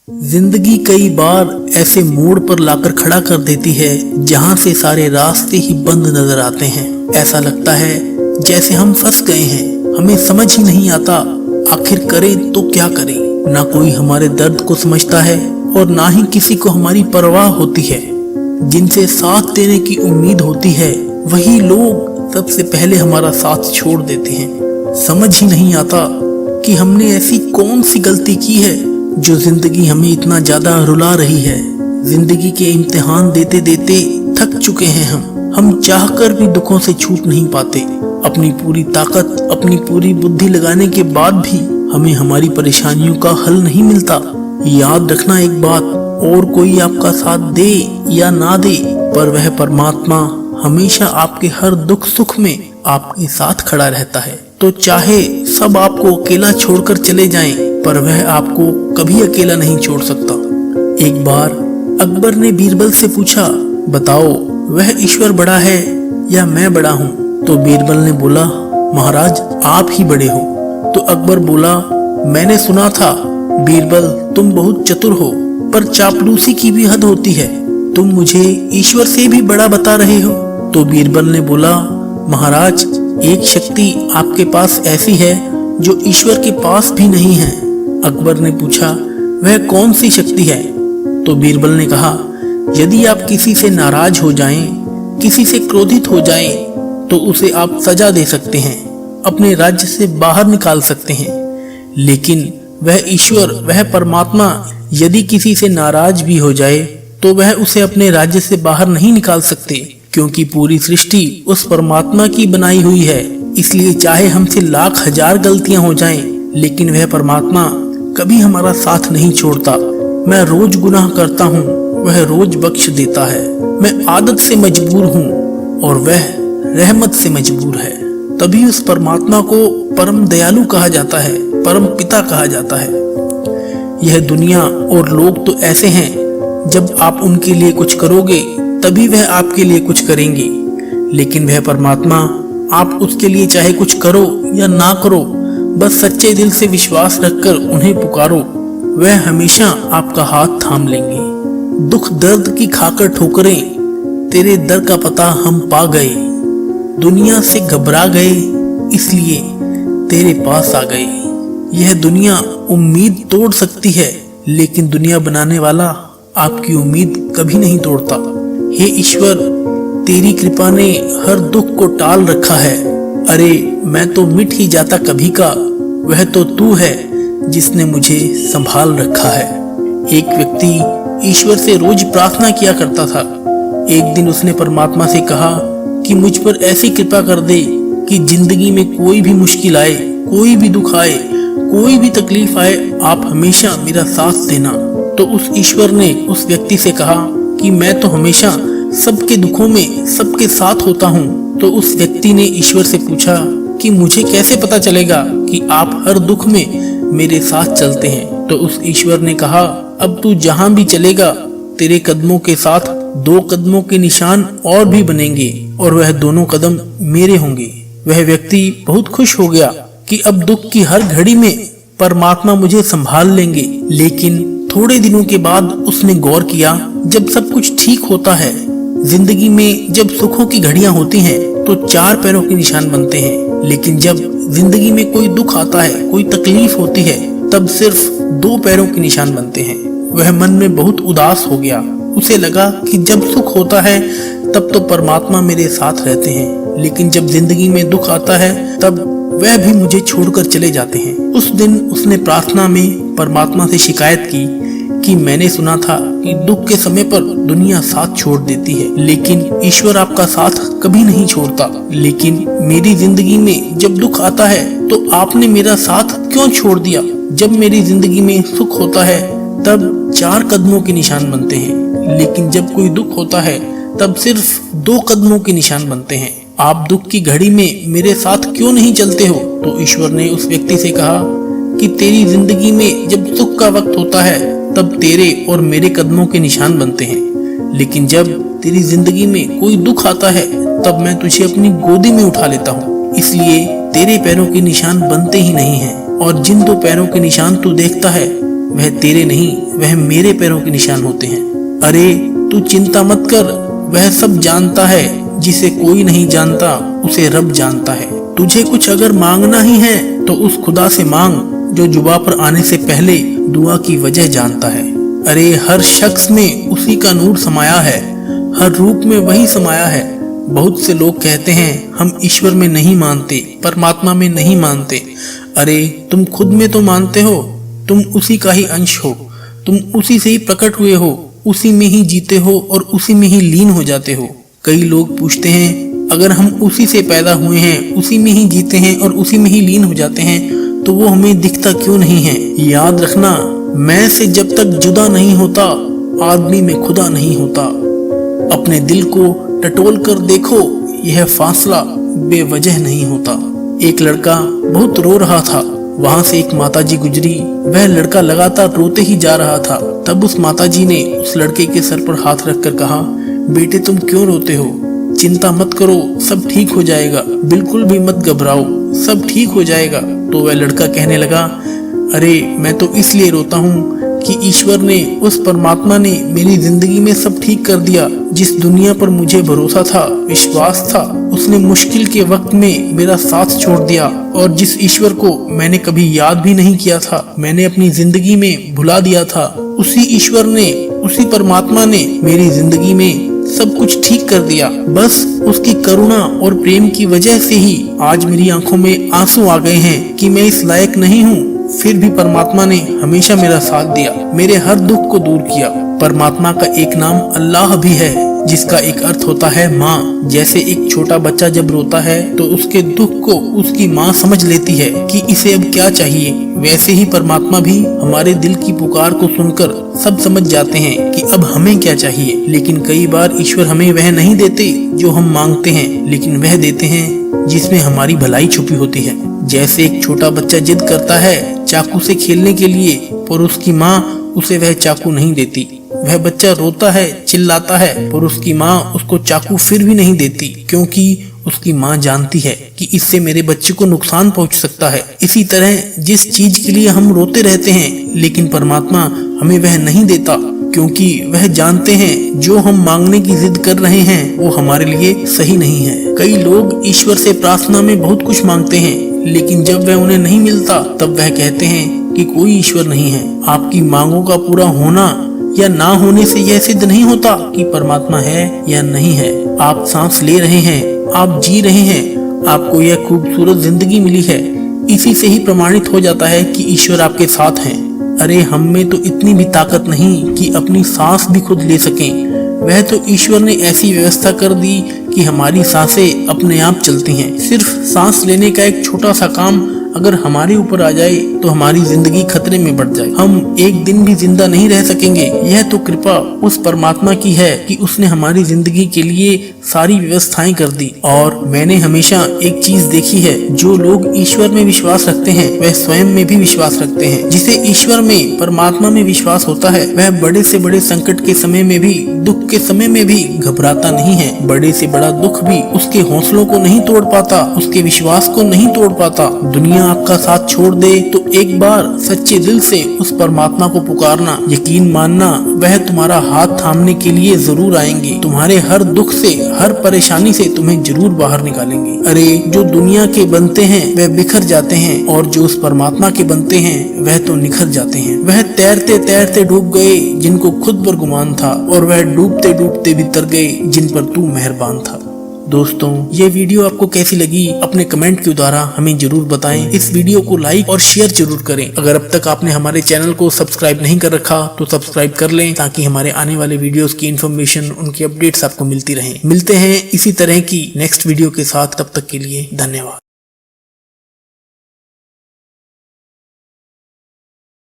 जिंदगी कई बार ऐसे मोड़ पर लाकर खड़ा कर देती है जहां से सारे रास्ते ही बंद नजर आते हैं। ऐसा लगता है जैसे हम फंस गए हैं। हमें समझ ही नहीं आता आखिर करें तो क्या करें। ना कोई हमारे दर्द को समझता है और ना ही किसी को हमारी परवाह होती है। जिनसे साथ देने की उम्मीद होती है वही लोग सबसे पहले हमारा साथ छोड़ देते हैं। समझ ही नहीं आता कि हमने ऐसी कौन सी गलती की है जो जिंदगी हमें इतना ज्यादा रुला रही है। जिंदगी के इम्तिहान देते देते थक चुके हैं हम चाहकर भी दुखों से छूट नहीं पाते। अपनी पूरी ताकत, अपनी पूरी बुद्धि लगाने के बाद भी हमें हमारी परेशानियों का हल नहीं मिलता। याद रखना एक बात, और कोई आपका साथ दे या ना दे, पर वह परमात्मा हमेशा आपके हर दुख सुख में आपके साथ खड़ा रहता है। तो चाहे सब आपको अकेला छोड़कर चले जाएं, पर वह आपको कभी अकेला नहीं छोड़ सकता। एक बार अकबर ने बीरबल से पूछा, बताओ वह ईश्वर बड़ा है या मैं बड़ा हूँ? तो बीरबल ने बोला, महाराज आप ही बड़े हो। तो अकबर बोला, मैंने सुना था बीरबल तुम बहुत चतुर हो, पर चापलूसी की भी हद होती है। तुम मुझे ईश्वर से भी बड़ा बता रहे हो। तो बीरबल ने बोला, महाराज एक शक्ति आपके पास ऐसी है जो ईश्वर के पास भी नहीं है। अकबर ने पूछा, वह कौन सी शक्ति है? तो बीरबल ने कहा, यदि आप किसी से नाराज हो जाएं, किसी से क्रोधित हो जाएं, तो उसे आप सजा दे सकते हैं, अपने राज्य से बाहर निकाल सकते हैं। लेकिन वह ईश्वर, वह परमात्मा यदि किसी से नाराज भी हो जाए तो वह उसे अपने राज्य से बाहर नहीं निकाल सकते, क्योंकि पूरी सृष्टि उस परमात्मा की बनाई हुई है। इसलिए चाहे हमसे लाख हजार गलतियां हो जाएं, लेकिन वह परमात्मा कभी हमारा साथ नहीं छोड़ता। मैं रोज गुनाह करता हूँ, वह रोज बख्श देता है। मैं आदत से मजबूर हूँ और वह रहमत से मजबूर है। तभी उस परमात्मा को परम दयालु कहा जाता है, परम पिता कहा जाता है। यह दुनिया और लोग तो ऐसे हैं, जब आप उनके लिए कुछ करोगे तभी वह आपके लिए कुछ करेंगे। लेकिन वह परमात्मा, आप उसके लिए चाहे कुछ करो या ना करो, बस सच्चे दिल से विश्वास रखकर उन्हें पुकारो, वह हमेशा आपका हाथ थाम लेंगे। दुख दर्द की खाकर ठोकरें, तेरे दर का पता हम पा गए। दुनिया से घबरा गए, इसलिए तेरे पास आ गए। यह दुनिया उम्मीद तोड़ सकती है, लेकिन दुनिया बनाने वाला आपकी उम्मीद कभी नहीं तोड़ता। हे ईश्वर, तेरी कृपा ने हर दुख को टाल रखा है। अरे मैं तो मिट ही जाता कभी का, वह तो तू है जिसने मुझे संभाल रखा है। एक व्यक्ति ईश्वर से रोज प्रार्थना किया करता था। एक दिन उसने परमात्मा से कहा कि मुझ पर ऐसी कृपा कर दे कि जिंदगी में कोई भी मुश्किल आए, कोई भी दुख आए, कोई भी तकलीफ आए, आप हमेशा मेरा साथ देना। तो उस ईश्वर ने उस व्यक्ति से कहा कि मैं तो हमेशा सबके दुखों में सबके साथ होता हूँ। तो उस व्यक्ति ने ईश्वर से पूछा कि मुझे कैसे पता चलेगा कि आप हर दुख में मेरे साथ चलते हैं? तो उस ईश्वर ने कहा, अब तू जहाँ भी चलेगा तेरे कदमों के साथ 2 कदमों के निशान और भी बनेंगे, और वह दोनों कदम मेरे होंगे। वह व्यक्ति बहुत खुश हो गया कि अब दुख की हर घड़ी में परमात्मा मुझे संभाल लेंगे। लेकिन थोड़े दिनों के बाद उसने गौर किया, जब सब कुछ ठीक होता है, जिंदगी में जब सुखों की घड़ियां होती हैं, तो 4 पैरों के निशान बनते हैं। लेकिन जब जिंदगी में कोई दुख आता है, कोई तकलीफ होती है, तब सिर्फ 2 पैरों के निशान बनते हैं। वह मन में बहुत उदास हो गया। उसे लगा कि जब सुख होता है तब तो परमात्मा मेरे साथ रहते हैं, लेकिन जब जिंदगी में दुख आता है तब वह भी मुझे छोड़कर चले जाते हैं। उस दिन उसने प्रार्थना में परमात्मा से शिकायत की कि मैंने सुना था कि दुख के समय पर दुनिया साथ छोड़ देती है, लेकिन ईश्वर आपका साथ कभी नहीं छोड़ता। लेकिन मेरी जिंदगी में जब दुख आता है तो आपने मेरा साथ क्यों छोड़ दिया? जब मेरी जिंदगी में सुख होता है तब 4 कदमों के निशान बनते हैं, लेकिन जब कोई दुख होता है तब सिर्फ 2 कदमों के निशान बनते हैं। आप दुख की घड़ी में मेरे साथ क्यों नहीं चलते हो? तो ईश्वर ने उस व्यक्ति से कहा कि तेरी जिंदगी में जब सुख का वक्त होता है तब तेरे और मेरे कदमों के निशान बनते हैं, लेकिन जब तेरी जिंदगी में कोई दुख आता है तब मैं तुझे अपनी गोदी में उठा लेता हूँ। इसलिए तेरे पैरों के निशान बनते ही नहीं हैं, और जिन 2 पैरों के निशान तू देखता है वह तेरे नहीं, वह मेरे पैरों के निशान होते हैं। अरे तू चिंता मत कर, वह सब जानता है, जिसे कोई नहीं जानता उसे रब जानता है। तुझे कुछ अगर मांगना ही है तो उस खुदा से मांग जो जुबा पर आने से पहले दुआ की वजह जानता है। अरे हर शख्स में उसी का नूर समाया है, हर रूप में वही समाया है। बहुत से लोग कहते हैं हम ईश्वर में नहीं मानते, परमात्मा में नहीं मानते। अरे तुम खुद में तो मानते हो, तुम उसी का ही अंश हो, तुम उसी से ही प्रकट हुए हो, उसी में ही जीते हो और उसी में ही लीन हो जाते हो। कई लोग पूछते हैं अगर हम उसी से पैदा हुए हैं, उसी में ही जीते हैं और उसी में ही लीन हो जाते हैं तो वो हमें दिखता क्यों नहीं है। याद रखना, मैं से जब तक जुदा नहीं होता आदमी में खुदा नहीं होता। अपने दिल को टटोल कर देखो, यह फासला बेवजह नहीं होता। एक लड़का बहुत रो रहा था, वहां से एक माताजी गुजरी। वह लड़का लगातार रोते ही जा रहा था। तब उस माताजी ने उस लड़के के सर पर हाथ रखकर कहा, बेटे तुम क्यों रोते हो? चिंता मत करो, सब ठीक हो जाएगा, बिल्कुल भी मत घबराओ, सब ठीक हो जाएगा। तो वह लड़का कहने लगा, अरे मैं तो इसलिए रोता हूँ कि ईश्वर ने, उस परमात्मा ने मेरी जिंदगी में सब ठीक कर दिया। जिस दुनिया पर मुझे भरोसा था, विश्वास था, उसने मुश्किल के वक्त में मेरा साथ छोड़ दिया। और जिस ईश्वर को मैंने कभी याद भी नहीं किया था, मैंने अपनी जिंदगी में भुला दिया था, उसी ईश्वर ने, उसी परमात्मा ने मेरी जिंदगी में सब कुछ ठीक कर दिया। बस उसकी करुणा और प्रेम की वजह से ही आज मेरी आंखों में आंसू आ गए हैं कि मैं इस लायक नहीं हूँ, फिर भी परमात्मा ने हमेशा मेरा साथ दिया, मेरे हर दुख को दूर किया। परमात्मा का एक नाम अल्लाह भी है, जिसका एक अर्थ होता है माँ। जैसे एक छोटा बच्चा जब रोता है तो उसके दुख को उसकी माँ समझ लेती है कि इसे अब क्या चाहिए, वैसे ही परमात्मा भी हमारे दिल की पुकार को सुनकर सब समझ जाते हैं कि अब हमें क्या चाहिए। लेकिन कई बार ईश्वर हमें वह नहीं देते जो हम मांगते हैं, लेकिन वह देते हैं जिसमें हमारी भलाई छुपी होती है। जैसे एक छोटा बच्चा जिद करता है चाकू से खेलने के लिए, पर उसकी माँ उसे वह चाकू नहीं देती। वह बच्चा रोता है, चिल्लाता है, पर उसकी माँ उसको चाकू फिर भी नहीं देती, क्योंकि उसकी माँ जानती है कि इससे मेरे बच्चे को नुकसान पहुंच सकता है। इसी तरह जिस चीज के लिए हम रोते रहते हैं, लेकिन परमात्मा हमें वह नहीं देता, क्योंकि वह जानते हैं जो हम मांगने की जिद कर रहे हैं वो हमारे लिए सही नहीं है। कई लोग ईश्वर से प्रार्थना में बहुत कुछ मांगते हैं, लेकिन जब वह उन्हें नहीं मिलता तब वह कहते हैं कि कोई ईश्वर नहीं है। आपकी मांगों का पूरा होना या ना होने से यह सिद्ध नहीं होता कि परमात्मा है या नहीं है। आप सांस ले रहे हैं, आप जी रहे हैं, आपको यह खूबसूरत जिंदगी मिली है, इसी से ही प्रमाणित हो जाता है कि ईश्वर आपके साथ हैं। अरे हम में तो इतनी भी ताकत नहीं कि अपनी सांस भी खुद ले सकें। वह तो ईश्वर ने ऐसी व्यवस्था कर दी कि हमारी सांसें अपने आप चलती हैं। सिर्फ सांस लेने का एक छोटा सा काम अगर हमारे ऊपर आ जाए तो हमारी जिंदगी खतरे में बढ़ जाए, हम एक दिन भी जिंदा नहीं रह सकेंगे। यह तो कृपा उस परमात्मा की है कि उसने हमारी जिंदगी के लिए सारी व्यवस्थाएं कर दी। और मैंने हमेशा एक चीज देखी है, जो लोग ईश्वर में विश्वास रखते हैं वह स्वयं में भी विश्वास रखते हैं। जिसे ईश्वर में, परमात्मा में विश्वास होता है, वह बड़े से बड़े संकट के समय में भी, दुख के समय में भी घबराता नहीं है। बड़े से बड़ा दुख भी उसके हौसलों को नहीं तोड़ पाता, उसके विश्वास को नहीं तोड़ पाता। दुनिया आपका साथ छोड़ दे तो एक बार सच्चे दिल से उस परमात्मा को पुकारना, यकीन मानना वह तुम्हारा हाथ थामने के लिए जरूर आएंगे। तुम्हारे हर दुख से, हर परेशानी से तुम्हें जरूर बाहर निकालेंगे। अरे जो दुनिया के बनते हैं वह बिखर जाते हैं, और जो उस परमात्मा के बनते हैं वह तो निखर जाते हैं। वह तैरते तैरते डूब गए जिनको खुद पर गुमान था, और वह डूबते डूबते भी तर गए जिन पर तू मेहरबान था। दोस्तों, ये वीडियो आपको कैसी लगी अपने कमेंट के द्वारा हमें जरूर बताएं। इस वीडियो को लाइक और शेयर जरूर करें। अगर अब तक आपने हमारे चैनल को सब्सक्राइब नहीं कर रखा तो सब्सक्राइब कर लें, ताकि हमारे आने वाले वीडियोस की इन्फॉर्मेशन, उनकी अपडेट्स आपको मिलती रहें। मिलते हैं इसी तरह की नेक्स्ट वीडियो के साथ, तब तक के लिए धन्यवाद।